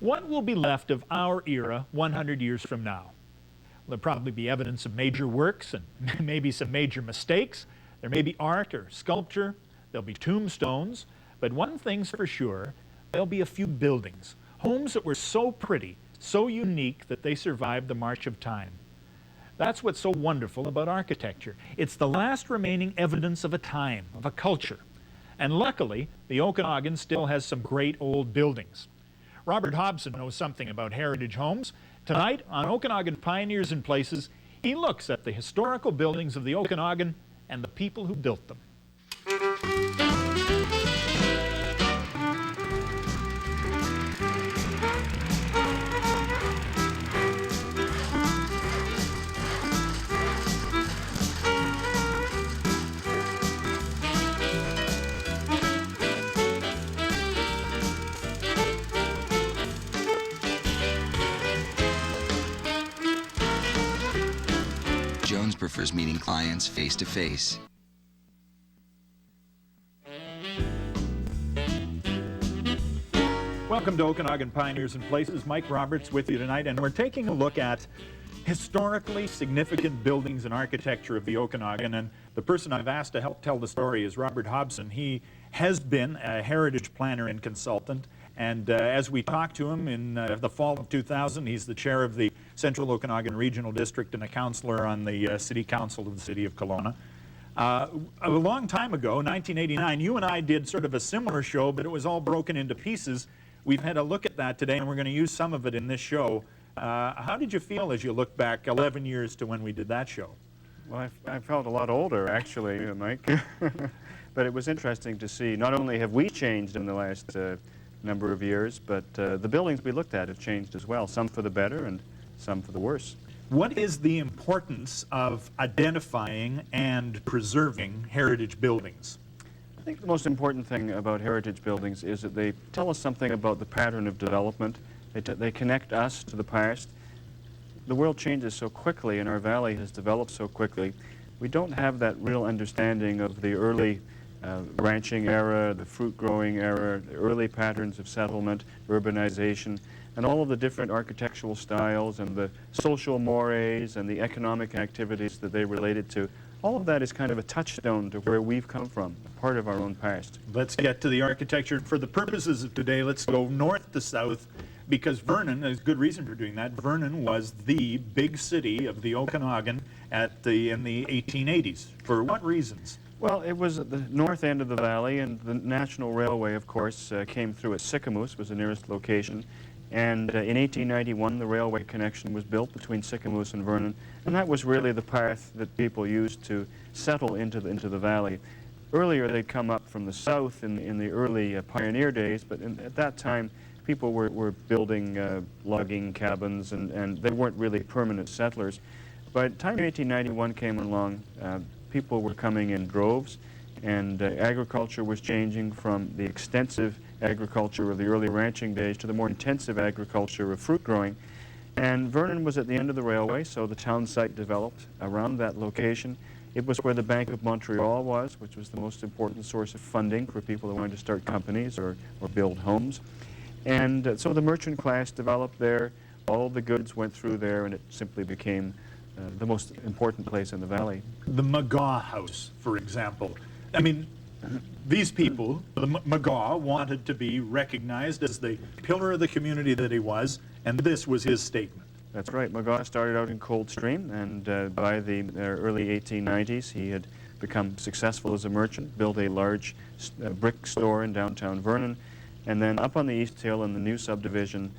What will be left of our era 100 years from now? There'll probably be evidence of major works and maybe some major mistakes. There may be art or sculpture. There'll be tombstones. But one thing's for sure, there'll be a few buildings, homes that were so pretty, so unique that they survived the march of time. That's what's so wonderful about architecture. It's the last remaining evidence of a time, of a culture. And luckily, the Okanagan still has some great old buildings. Robert Hobson knows something about heritage homes. Tonight, on Okanagan Pioneers and Places, he looks at the historical buildings of the Okanagan and the people who built them. Jones prefers meeting clients face-to-face. Welcome to Okanagan Pioneers and Places. Mike Roberts with you tonight, and we're taking a look at historically significant buildings and architecture of the Okanagan. And the person I've asked to help tell the story is Robert Hobson. He has been a heritage planner and consultant, and as we talked to him in the fall of 2000, he's the chair of the Central Okanagan Regional District and a councillor on the City Council of the City of Kelowna. A long time ago, 1989, you and I did sort of a similar show, but it was all broken into pieces. We've had a look at that today, and we're going to use some of it in this show. How did you feel as you look back 11 years to when we did that show? Well, I felt a lot older, actually, Mike. But it was interesting to see, not only have we changed in the last number of years, but the buildings we looked at have changed as well, some for the better and some for the worse. What is the importance of identifying and preserving heritage buildings? I think the most important thing about heritage buildings is that they tell us something about the pattern of development. They connect us to the past. The world changes so quickly and our valley has developed so quickly. We don't have that real understanding of the early ranching era, the fruit growing era, the early patterns of settlement, urbanization, and all of the different architectural styles and the social mores and the economic activities that they related to. All of that is kind of a touchstone to where we've come from, part of our own past. Let's get to the architecture. For the purposes of today, let's go north to south, because Vernon, there's good reason for doing that, Vernon was the big city of the Okanagan in the 1880s. For what reasons? Well, it was at the north end of the valley, and the National Railway, of course, came through at Sicamous, was the nearest location. And in 1891, the railway connection was built between Sicamous and Vernon, and that was really the path that people used to settle into the valley. Earlier, they'd come up from the south in the early pioneer days, but at that time, people were building logging cabins, and they weren't really permanent settlers. By the time 1891 came along, people were coming in droves, and agriculture was changing from the extensive agriculture of the early ranching days to the more intensive agriculture of fruit growing. And Vernon was at the end of the railway, so the town site developed around that location. It was where the Bank of Montreal was, which was the most important source of funding for people who wanted to start companies or build homes. And so the merchant class developed there, all the goods went through there, and it simply became the most important place in the valley. The McGaw House, for example. I mean, these people, the McGaw, wanted to be recognized as the pillar of the community that he was, and this was his statement. That's right. McGaw started out in Coldstream, and by the early 1890s, he had become successful as a merchant, built a large brick store in downtown Vernon, and then up on the East Hill in the new subdivision,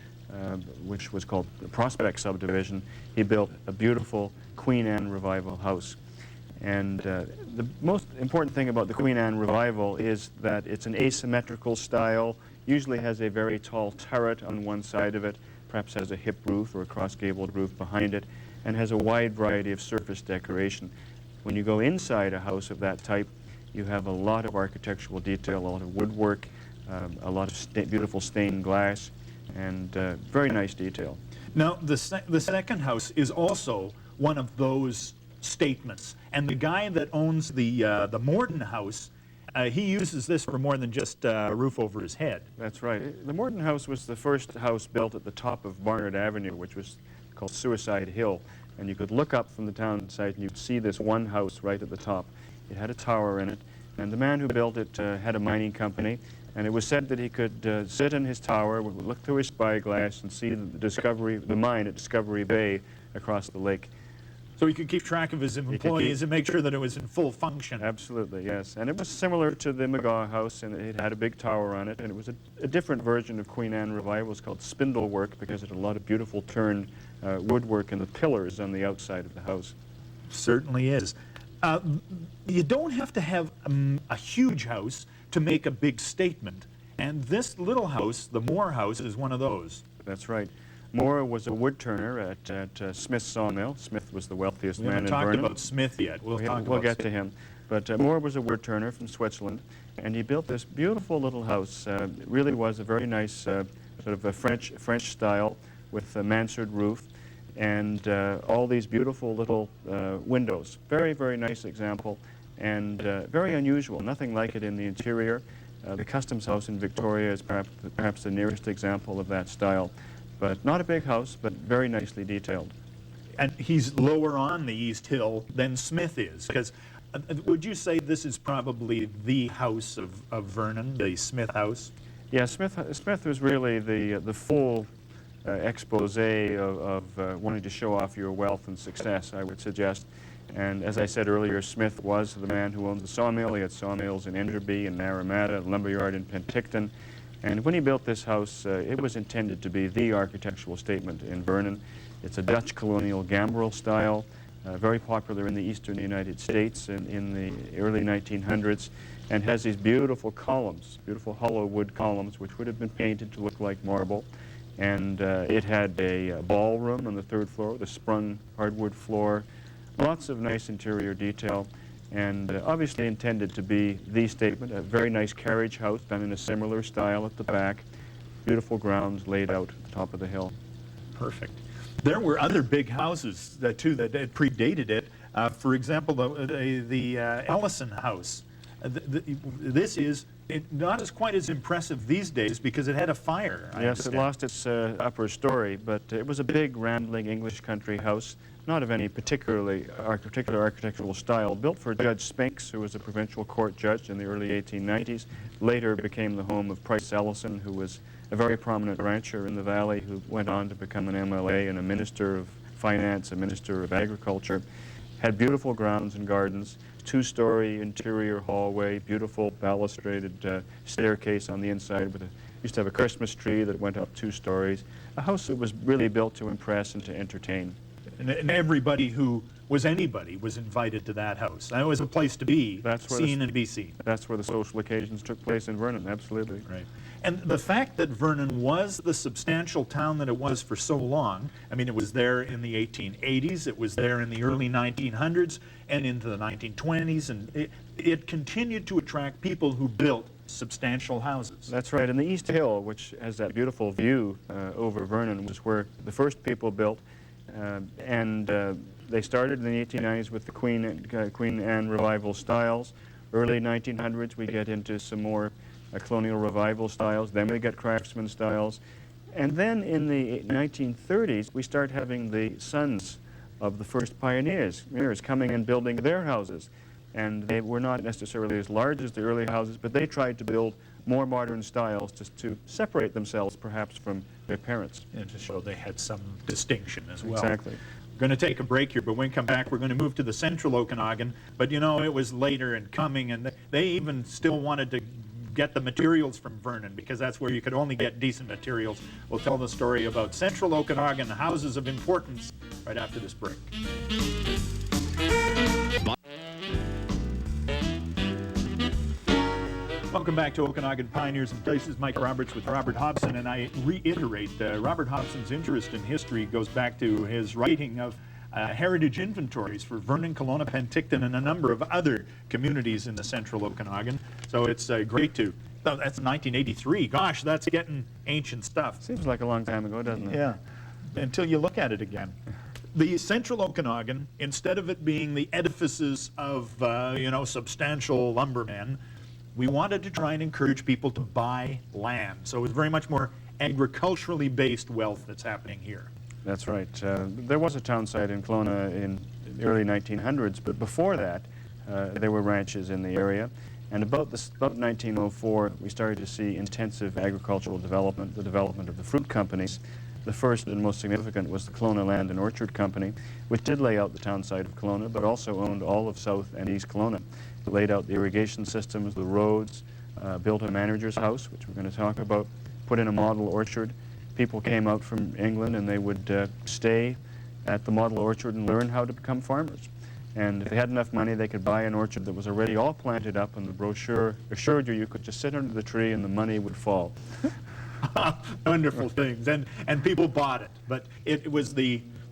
which was called the Prospect Subdivision, he built a beautiful Queen Anne Revival house. And the most important thing about the Queen Anne Revival is that it's an asymmetrical style, usually has a very tall turret on one side of it, perhaps has a hip roof or a cross-gabled roof behind it, and has a wide variety of surface decoration. When you go inside a house of that type, you have a lot of architectural detail, a lot of woodwork, a lot of beautiful stained glass, and very nice detail. Now, the second house is also one of those statements. And the guy that owns the Morden House he uses this for more than just a roof over his head. That's right. The Morton House was the first house built at the top of Barnard Avenue, which was called Suicide Hill. And you could look up from the town site and you'd see this one house right at the top. It had a tower in it, and the man who built it had a mining company, and it was said that he could sit in his tower, look through his spyglass, and see the mine at Discovery Bay across the lake. So he could keep track of his employees and make sure that it was in full function. Absolutely, yes. And it was similar to the McGaw House, and it had a big tower on it, and it was a different version of Queen Anne Revival. It was called spindle work because it had a lot of beautiful turned woodwork in the pillars on the outside of the house. Certainly is. You don't have to have a huge house to make a big statement, and this little house, the Moore House, is one of those. That's right. Moore was a wood turner at Smith's sawmill. Smith was the wealthiest man in Vernon. We haven't talked about Smith yet. We'll get to him. But Moore was a wood turner from Switzerland, and he built this beautiful little house. It really was a very nice sort of a French style with a mansard roof and all these beautiful little windows. Very, very nice example and very unusual. Nothing like it in the interior. The Customs House in Victoria is perhaps the nearest example of that style. But not a big house, but very nicely detailed. And he's lower on the East Hill than Smith is, because would you say this is probably the house of Vernon, the Smith house? Yeah, Smith was really the full expose of wanting to show off your wealth and success, I would suggest. And as I said earlier, Smith was the man who owned the sawmill. He had sawmills in Enderby and Naramata, a lumberyard in Penticton. And when he built this house, it was intended to be the architectural statement in Vernon. It's a Dutch colonial gambrel style, very popular in the eastern United States in the early 1900s, and has these beautiful columns, beautiful hollow wood columns, which would have been painted to look like marble. And it had a ballroom on the third floor, the sprung hardwood floor, lots of nice interior detail, and obviously intended to be the statement. A very nice carriage house done in a similar style at the back. Beautiful grounds laid out at the top of the hill. Perfect. There were other big houses too that predated it. For example, the Ellison House. This is not quite as impressive these days because it had a fire. Yes, it lost its upper story, but it was a big, rambling English country house, not of any particular architectural style, built for Judge Spinks, who was a provincial court judge in the early 1890s, later became the home of Price Ellison, who was a very prominent rancher in the valley, who went on to become an MLA and a minister of finance, a minister of agriculture. Had beautiful grounds and gardens, two-story interior hallway, beautiful balustraded staircase on the inside with used to have a Christmas tree that went up 2 stories. A house that was really built to impress and to entertain. And everybody who was anybody was invited to that house. That was a place to be, seen and be seen. That's where the social occasions took place in Vernon, absolutely. Right. And the fact that Vernon was the substantial town that it was for so long, I mean, it was there in the 1880s, it was there in the early 1900s, and into the 1920s, and it continued to attract people who built substantial houses. That's right. And the East Hill, which has that beautiful view over Vernon, was where the first people built. They started in the 1890s with the Queen Anne Revival styles. Early 1900s, we get into some more colonial revival styles. Then we get craftsman styles. And then in the 1930s, we start having the sons of the first pioneers coming and building their houses. And they were not necessarily as large as the early houses, but they tried to build more modern styles just to separate themselves perhaps from their parents. And to show they had some distinction as well. Exactly. We're going to take a break here, but when we come back, we're going to move to the central Okanagan. But you know, it was later in coming, and they even still wanted to get the materials from Vernon because that's where you could only get decent materials. We'll tell the story about central Okanagan, houses of importance, right after this break. Welcome back to Okanagan Pioneers and Places. Mike Roberts with Robert Hobson, and I reiterate, Robert Hobson's interest in history goes back to his writing of heritage inventories for Vernon, Kelowna, Penticton, and a number of other communities in the central Okanagan. So it's great to, that's 1983. Gosh, that's getting ancient stuff. Seems like a long time ago, doesn't it? Yeah, until you look at it again. The central Okanagan, instead of it being the edifices of, substantial lumbermen, we wanted to try and encourage people to buy land. So it was very much more agriculturally based wealth that's happening here. That's right. There was a town site in Kelowna in the early 1900s, but before that, there were ranches in the area. And about 1904, we started to see intensive agricultural development, the development of the fruit companies. The first and most significant was the Kelowna Land and Orchard Company, which did lay out the town site of Kelowna, but also owned all of South and East Kelowna. It laid out the irrigation systems, the roads, built a manager's house, which we're going to talk about, put in a model orchard. People came out from England and they would stay at the model orchard and learn how to become farmers. And if they had enough money, they could buy an orchard that was already all planted up, and the brochure assured you could just sit under the tree and the money would fall. Wonderful things, and people bought it. But it was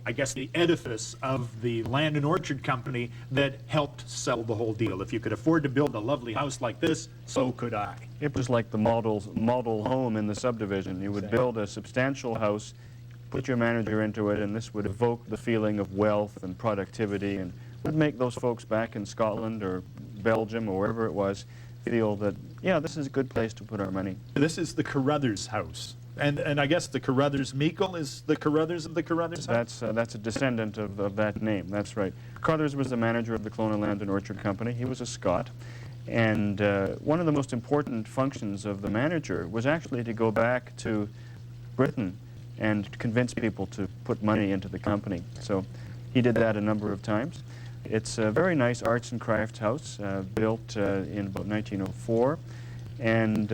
I guess, the edifice of the Land and Orchard Company that helped sell the whole deal. If you could afford to build a lovely house like this, so could I. It was like the model home in the subdivision. You would build a substantial house, put your manager into it, and this would evoke the feeling of wealth and productivity, and would make those folks back in Scotland or Belgium or wherever it was feel that, yeah, this is a good place to put our money. This is the Carruthers house. And I guess the Carruthers Meikle is the Carruthers of the Carruthers house? That's a descendant of that name, that's right. Carruthers was the manager of the Kelowna Land and Orchard Company. He was a Scot. And one of the most important functions of the manager was actually to go back to Britain and convince people to put money into the company. So he did that a number of times. It's a very nice arts and crafts house, built in about 1904. And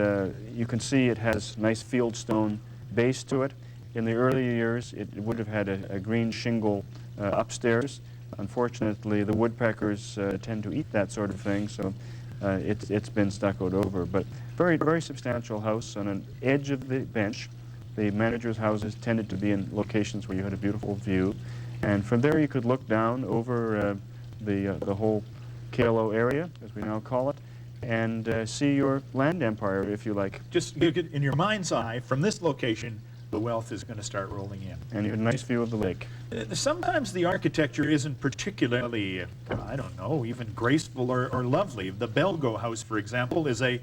you can see it has nice fieldstone base to it. In the early years, it would have had a green shingle upstairs. Unfortunately, the woodpeckers tend to eat that sort of thing, so it's been stuccoed over. But very, very substantial house on an edge of the bench. The manager's houses tended to be in locations where you had a beautiful view. And from there, you could look down over the whole Kalo area, as we now call it, and see your land empire, if you like. Just in your mind's eye, from this location, the wealth is going to start rolling in. And you have a nice view of the lake. Sometimes the architecture isn't particularly, I don't know, even graceful or lovely. The Belgo house, for example, is a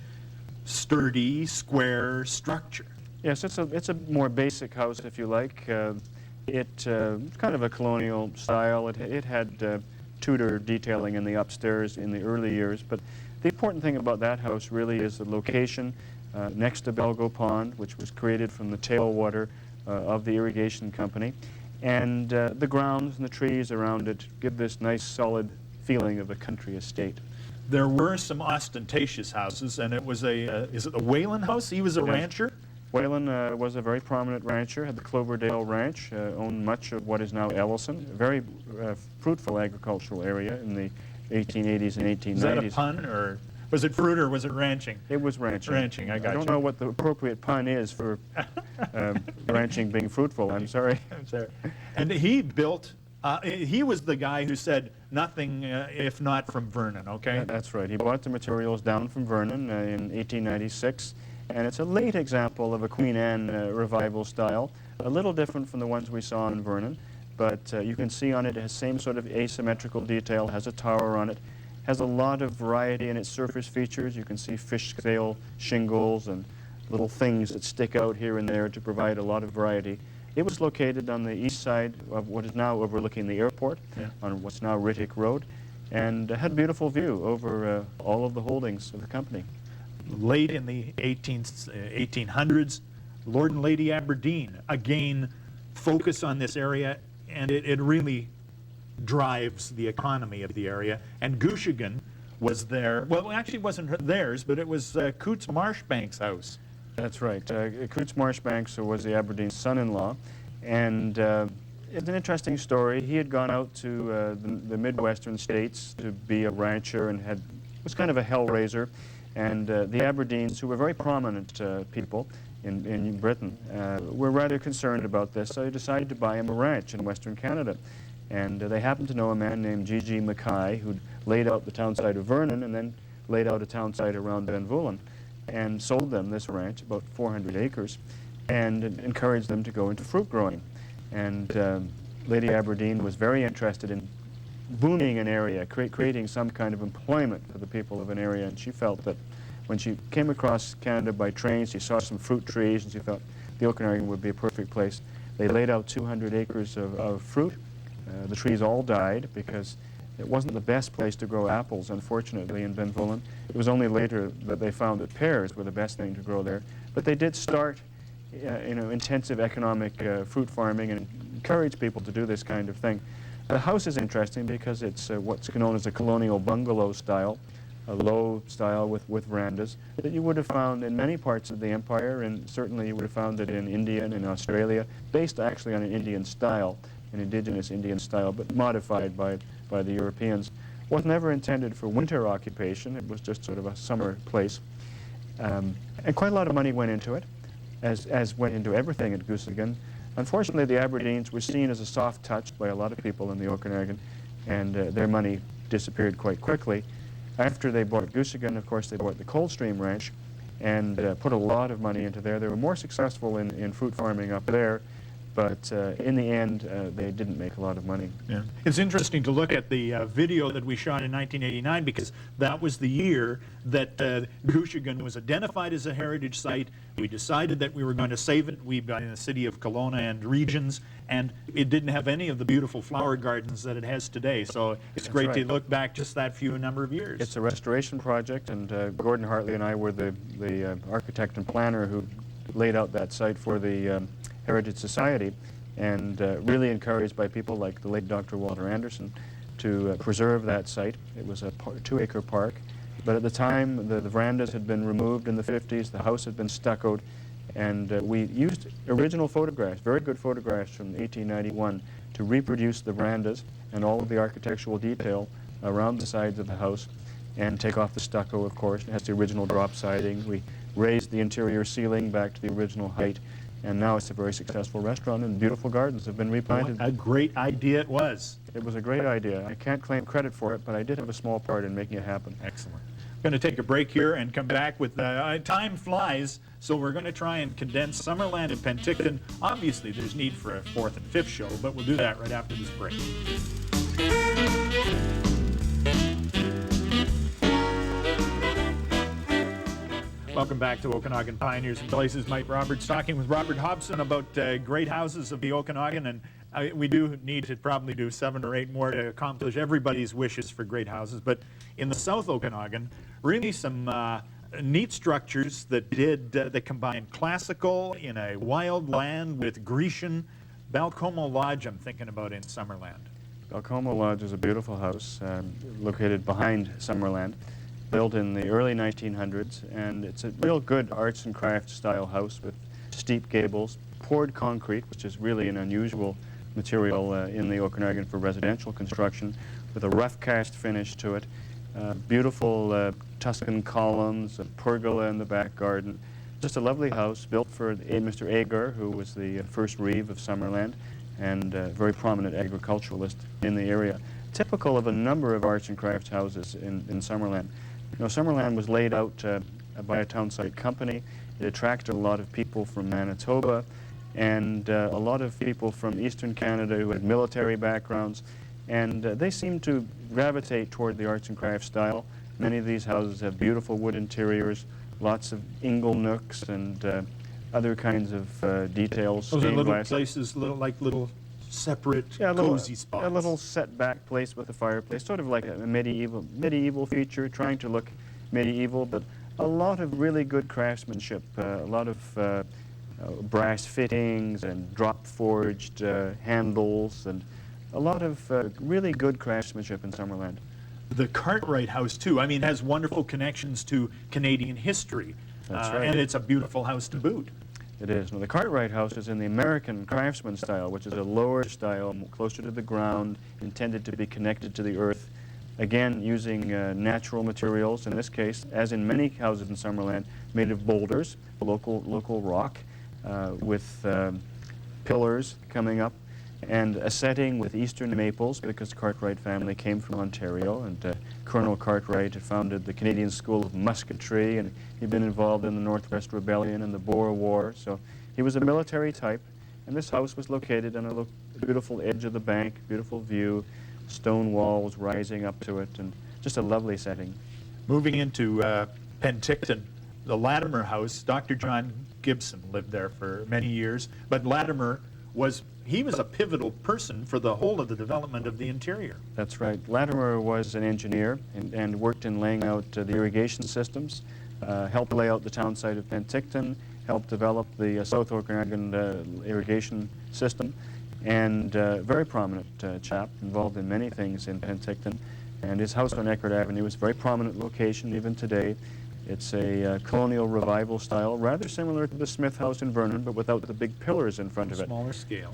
sturdy, square structure. Yes, it's a more basic house, if you like. It's kind of a colonial style. It had Tudor detailing in the upstairs in the early years, but the important thing about that house really is the location next to Belgo Pond, which was created from the tailwater of the irrigation company, and the grounds and the trees around it give this nice solid feeling of a country estate. There were some ostentatious houses, and it was is it the Whalen house? He was a rancher? Whalen was a very prominent rancher, had the Cloverdale Ranch, owned much of what is now Ellison, a very fruitful agricultural area in the 1880s and 1890s. Is that a pun, or was it fruit, or was it ranching? It was ranching. Ranching, I got you. I don't know what the appropriate pun is for ranching being fruitful, I'm sorry. I'm sorry. And he built, he was the guy who said, nothing if not from Vernon, okay? That's right. He bought the materials down from Vernon in 1896. And it's a late example of a Queen Anne revival style, a little different from the ones we saw in Vernon, but you can see on it has same sort of asymmetrical detail, has a tower on it, has a lot of variety in its surface features. You can see fish scale shingles and little things that stick out here and there to provide a lot of variety. It was located on the east side of what is now overlooking the airport, on what's now Rittick Road, and had a beautiful view over all of the holdings of the company. Late in the 1800s, Lord and Lady Aberdeen again focus on this area, and it really drives the economy of the area. And Gooshigan was there. Well, it actually wasn't theirs, but it was Coots Marshbank's house. That's right. Coots Marshbanks was the Aberdeen son-in-law, and it's an interesting story. He had gone out to the Midwestern states to be a rancher and was kind of a hellraiser. And the Aberdeens, who were very prominent people in Britain, were rather concerned about this, so they decided to buy him a ranch in Western Canada. And they happened to know a man named G.G. Mackay, who'd laid out the town site of Vernon and then laid out a town site around Benvullen, and sold them this ranch, about 400 acres, and encouraged them to go into fruit growing. And Lady Aberdeen was very interested in booming an area, creating some kind of employment for the people of an area, and she felt that when she came across Canada by train, she saw some fruit trees, and she thought the Okanagan would be a perfect place. They laid out 200 acres of fruit. The trees all died because it wasn't the best place to grow apples, unfortunately, in Benvoulin. It was only later that they found that pears were the best thing to grow there. But they did start intensive economic fruit farming and encourage people to do this kind of thing. The house is interesting because it's what's known as a colonial bungalow style, a low style with verandas that you would have found in many parts of the empire, and certainly you would have found it in India and in Australia, based actually on an Indian style, an indigenous Indian style, but modified by the Europeans. Was never intended for winter occupation. It was just sort of a summer place. And quite a lot of money went into it, as went into everything at Goosegan. Unfortunately, the Aberdeens were seen as a soft touch by a lot of people in the Okanagan, and their money disappeared quite quickly. After they bought Goosegan, of course, they bought the Coldstream Ranch and put a lot of money into there. They were more successful in fruit farming up there, but in the end, they didn't make a lot of money. Yeah. It's interesting to look at the video that we shot in 1989 because that was the year that Goosegan was identified as a heritage site. We decided that we were going to save it. We've got in the city of Kelowna and regions, and it didn't have any of the beautiful flower gardens that it has today. So it's great to look back just that few number of years. It's a restoration project, and Gordon Hartley and I were the architect and planner who laid out that site for the Heritage Society, and really encouraged by people like the late Dr. Walter Anderson to preserve that site. It was a 2-acre park, but at the time the verandas had been removed in the 50s, the house had been stuccoed, and we used original photographs, very good photographs from 1891, to reproduce the verandas and all of the architectural detail around the sides of the house, and take off the stucco, of course. It has the original drop siding. We raised the interior ceiling back to the original height, and now it's a very successful restaurant, and beautiful gardens have been replanted. What a great idea it was. It was a great idea. I can't claim credit for it, but I did have a small part in making it happen. Excellent. Going to take a break here and come back with time flies, so we're going to try and condense Summerland and Penticton. Obviously, there's need for a 4th and 5th show, but we'll do that right after this break. Welcome back to Okanagan Pioneers and Places. Mike Roberts talking with Robert Hobson about great houses of the Okanagan, and we do need to probably do 7 or 8 more to accomplish everybody's wishes for great houses. But in the South Okanagan, really some neat structures that combine classical in a wild land with Grecian. Balcomo Lodge, I'm thinking about in Summerland. Balcomo Lodge is a beautiful house located behind Summerland, built in the early 1900s, and it's a real good arts and crafts style house with steep gables, poured concrete, which is really an unusual material in the Okanagan for residential construction, with a rough cast finish to it, beautiful Tuscan columns, a pergola in the back garden. Just a lovely house built for Mr. Agar, who was the first reeve of Summerland and a very prominent agriculturalist in the area. Typical of a number of arts and crafts houses in Summerland. You know, Summerland was laid out by a town site company. It attracted a lot of people from Manitoba and a lot of people from Eastern Canada who had military backgrounds, and they seemed to gravitate toward the arts and crafts style. Many of these houses have beautiful wood interiors, lots of ingle nooks and other kinds of details. Those are little places, little separate, cozy spots. A little set-back place with a fireplace, sort of like a medieval feature, trying to look medieval, but a lot of really good craftsmanship, a lot of brass fittings and drop-forged handles, and a lot of really good craftsmanship in Summerland. The Cartwright House, too, I mean, has wonderful connections to Canadian history. That's right. And it's a beautiful house to boot. It is. Now, the Cartwright House is in the American craftsman style, which is a lower style, closer to the ground, intended to be connected to the earth. Again, using natural materials, in this case, as in many houses in Summerland, made of boulders, local rock, with pillars coming up, and a setting with eastern maples, because the Cartwright family came from Ontario, and Colonel Cartwright had founded the Canadian School of Musketry, and he'd been involved in the Northwest Rebellion and the Boer War, so he was a military type, and this house was located on a beautiful edge of the bank, beautiful view, stone walls rising up to it, and just a lovely setting. Moving into Penticton, the Latimer House, Dr. John Gibson lived there for many years, but Latimer was a pivotal person for the whole of the development of the interior. That's right. Latimer was an engineer and worked in laying out the irrigation systems, helped lay out the town site of Penticton, helped develop the South Okanagan irrigation system, and very prominent chap, involved in many things in Penticton. And his house on Eckert Avenue is a very prominent location even today. It's a colonial revival style, rather similar to the Smith House in Vernon, but without the big pillars in front of it. Smaller scale.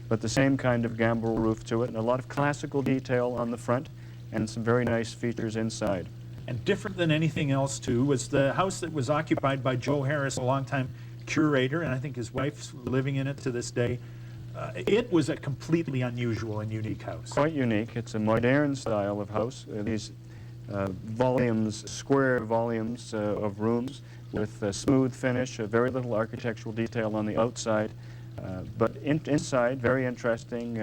But the same kind of gambrel roof to it, and a lot of classical detail on the front, and some very nice features inside. And different than anything else, too, was the house that was occupied by Joe Harris, a longtime curator, and I think his wife's living in it to this day. It was a completely unusual and unique house. Quite unique. It's a modern style of house. These volumes, square volumes of rooms with a smooth finish, very little architectural detail on the outside, but inside, very interesting,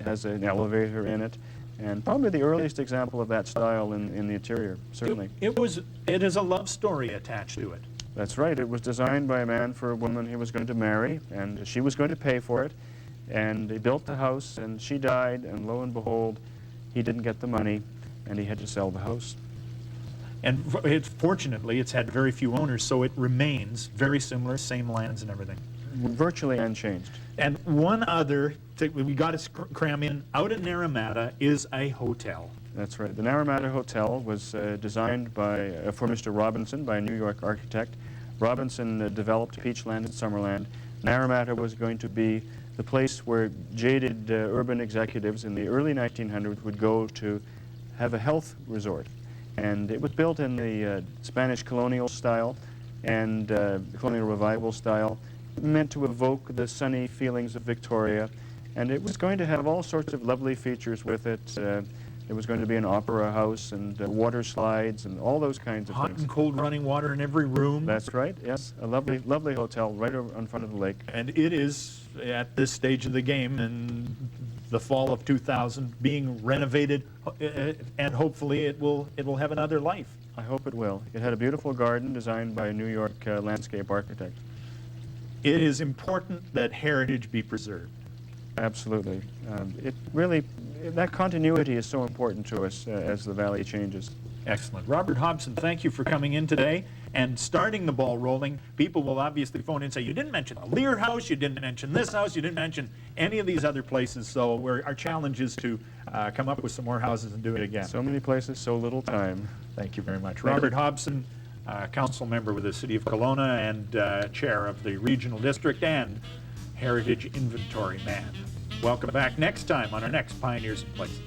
has an elevator in it, and probably the earliest example of that style in the interior, certainly. It is a love story attached to it. That's right. It was designed by a man for a woman he was going to marry, and she was going to pay for it, and he built the house, and she died, and lo and behold, he didn't get the money, and he had to sell the house. And fortunately, it's had very few owners, so it remains very similar, same lands and everything. Virtually unchanged. And one other thing we got to cram in, out in Naramata is a hotel. That's right. The Naramata Hotel was designed for Mr. Robinson by a New York architect. Robinson developed Peachland and Summerland. Naramata was going to be the place where jaded urban executives in the early 1900s would go to have a health resort. And it was built in the Spanish colonial style and colonial revival style, meant to evoke the sunny feelings of Victoria. And it was going to have all sorts of lovely features with it. There was going to be an opera house and water slides and all those kinds of Hot things. and cold running water in every room. That's right, yes. A lovely, lovely hotel right over in front of the lake. And it is, at this stage of the game, in the fall of 2000, being renovated, and hopefully it will have another life. I hope it will. It had a beautiful garden designed by a New York landscape architect. It is important that heritage be preserved. Absolutely. It really, that continuity is so important to us as the valley changes. Excellent. Robert Hobson, thank you for coming in today and starting the ball rolling. People will obviously phone in and say, you didn't mention the Lear House, you didn't mention this house, you didn't mention any of these other places. So our challenge is to come up with some more houses and do it again. So many places, so little time. Thank you very much. Robert Hobson, council member with the City of Kelowna and chair of the Regional District and Heritage Inventory Man. Welcome back next time on our next Pioneers and Places.